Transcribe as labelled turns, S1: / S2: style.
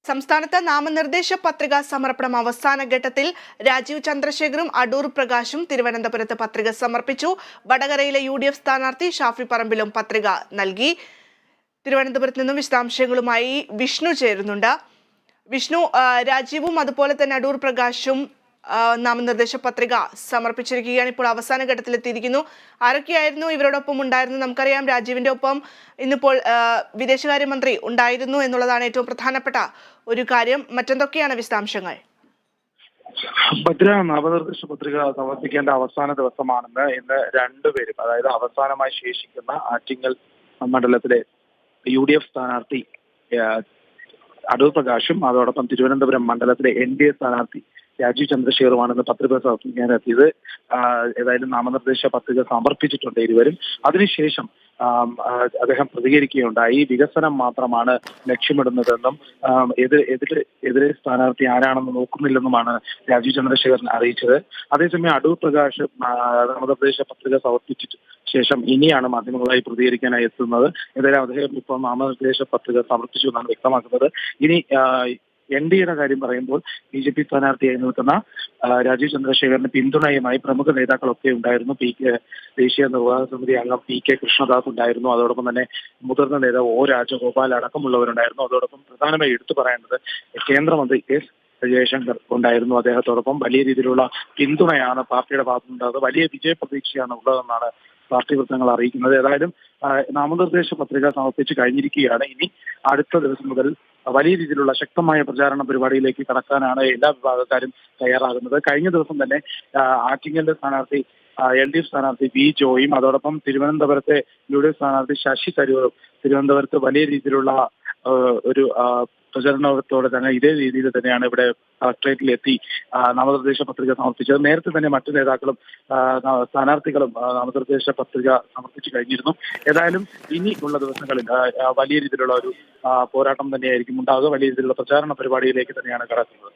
S1: സംസ്ഥാനത്ത് നാമനിർദ്ദേശ പത്രിക സമർപ്പണം അവസാന ഘട്ടത്തിൽ രാജീവ് ചന്ദ്രശേഖറും അടൂർ പ്രകാശും തിരുവനന്തപുരത്ത് പത്രിക സമർപ്പിച്ചു. വടകരയിലെ UDF സ്ഥാനാർത്ഥി ഷാഫി പറമ്പിലും പത്രിക നൽകി. തിരുവനന്തപുരത്ത് നിന്നും വിശദാംശങ്ങളുമായി വിഷ്ണു ചേരുന്നുണ്ട്. വിഷ്ണു, രാജീവും അതുപോലെ തന്നെ അടൂർ പ്രകാശും നാമനിർദ്ദേശ പത്രിക സമർപ്പിച്ചിരിക്കുകയാണ്. ഇപ്പോൾ അവസാന ഘട്ടത്തിലെത്തിയിരിക്കുന്നു. ആരൊക്കെയായിരുന്നു ഇവരോടൊപ്പം ഉണ്ടായിരുന്നു? നമുക്കറിയാം രാജീവിന്റെ ഒപ്പം ഇന്നിപ്പോൾ വിദേശകാര്യമന്ത്രി ഉണ്ടായിരുന്നു എന്നുള്ളതാണ് ഏറ്റവും പ്രധാനപ്പെട്ട ഒരു കാര്യം. മറ്റെന്തൊക്കെയാണ് വിശദാംശങ്ങൾ?
S2: ഭദ്ര നാമനിർദ്ദേശ പത്രിക സമർപ്പിക്കേണ്ട അവസാന ദിവസമാണെന്ന് ഇന്ന് രണ്ടുപേരും, അതായത് അവസാനമായി ശേഷിക്കുന്ന ആറ്റിങ്ങൽ മണ്ഡലത്തിലെ UDF സ്ഥാനാർത്ഥി അടൂർ പ്രകാശും അതോടൊപ്പം തിരുവനന്തപുരം മണ്ഡലത്തിലെ NDA സ്ഥാനാർത്ഥി രാജീവ് ചന്ദ്രശേഖറുമാണെന്ന് പത്രിക സമർപ്പിക്കാനെത്തിയത്. ഏതായാലും നാമനിർദ്ദേശ പത്രിക സമർപ്പിച്ചിട്ടുണ്ട് ഇരുവരും. അതിനുശേഷം അദ്ദേഹം പ്രതികരിക്കുകയുണ്ടായി. വികസനം മാത്രമാണ് ലക്ഷ്യമിടുന്നതെന്നും എതിരെ സ്ഥാനാർത്ഥി ആരാണെന്ന് നോക്കുന്നില്ലെന്നുമാണ് രാജീവ് ചന്ദ്രശേഖരൻ അറിയിച്ചത്. അതേസമയം അടൂർ പ്രകാശ് നാമനിർദ്ദേശ പത്രിക സമർപ്പിച്ചിട്ട് ശേഷം ഇനിയാണ് മാധ്യമങ്ങളായി പ്രതികരിക്കാനായി എത്തുന്നത്. ഏതായാലും അദ്ദേഹം ഇപ്പോൾ നാമനിർദ്ദേശ പത്രിക സമർപ്പിച്ചു എന്നാണ് വ്യക്തമാക്കുന്നത്. ഇനി NDAയുടെ കാര്യം പറയുമ്പോൾ BJP സ്ഥാനാർത്ഥിയായി നിൽക്കുന്ന രാജീവ് ചന്ദ്രശേഖരന് പിന്തുണയുമായി പ്രമുഖ നേതാക്കളൊക്കെ ഉണ്ടായിരുന്നു. ദേശീയ നിർവാഹക സമിതി അംഗം PK കൃഷ്ണദാസ് ഉണ്ടായിരുന്നു. അതോടൊപ്പം തന്നെ മുതിർന്ന നേതാവ് O രാജഗോപാൽ അടക്കമുള്ളവരുണ്ടായിരുന്നു. അതോടൊപ്പം പ്രധാനമായി എടുത്തു പറയേണ്ടത് കേന്ദ്രമന്ത്രി S ജയശങ്കർ ഉണ്ടായിരുന്നു. അദ്ദേഹത്തോടൊപ്പം വലിയ രീതിയിലുള്ള പിന്തുണയാണ് പാർട്ടിയുടെ ഭാഗത്തുനിന്നുണ്ടാകുന്നത്. വലിയ വിജയ പ്രതീക്ഷയാണ് ഉള്ളതെന്നാണ് പാർട്ടി വൃത്തങ്ങൾ അറിയിക്കുന്നത്. ഏതായാലും നാമനിർദ്ദേശ പത്രിക സമർപ്പിച്ച് കഴിഞ്ഞിരിക്കുകയാണ്. ഇനി അടുത്ത ദിവസം മുതൽ വലിയ രീതിയിലുള്ള ശക്തമായ പ്രചാരണ പരിപാടിയിലേക്ക് കടക്കാനാണ് എല്ലാ വിഭാഗക്കാരും തയ്യാറാകുന്നത്. കഴിഞ്ഞ ദിവസം തന്നെ ആറ്റിങ്ങലിന്റെ സ്ഥാനാർത്ഥി LDF സ്ഥാനാർത്ഥി V ജോയും അതോടൊപ്പം തിരുവനന്തപുരത്തെ UDF സ്ഥാനാർത്ഥി ശശി തരൂരും തിരുവനന്തപുരത്ത് വലിയ രീതിയിലുള്ള ഒരു പ്രചരണത്തോടെ തന്നെ ഇതേ രീതിയിൽ തന്നെയാണ് ഇവിടെ കളക്ടറേറ്റിലെത്തി നാമനിർദ്ദേശ പത്രിക സമർപ്പിച്ചത്. നേരത്തെ തന്നെ മറ്റു നേതാക്കളും സ്ഥാനാർത്ഥികളും നാമനിർദ്ദേശ പത്രിക സമർപ്പിച്ചു കഴിഞ്ഞിരുന്നു. ഏതായാലും ഇനി ഉള്ള ദിവസങ്ങളിൽ വലിയ രീതിയിലുള്ള ഒരു പോരാട്ടം തന്നെയായിരിക്കും ഉണ്ടാകുക. വലിയ രീതിയിലുള്ള പ്രചാരണ പരിപാടിയിലേക്ക് തന്നെയാണ് കടക്കുന്നത്.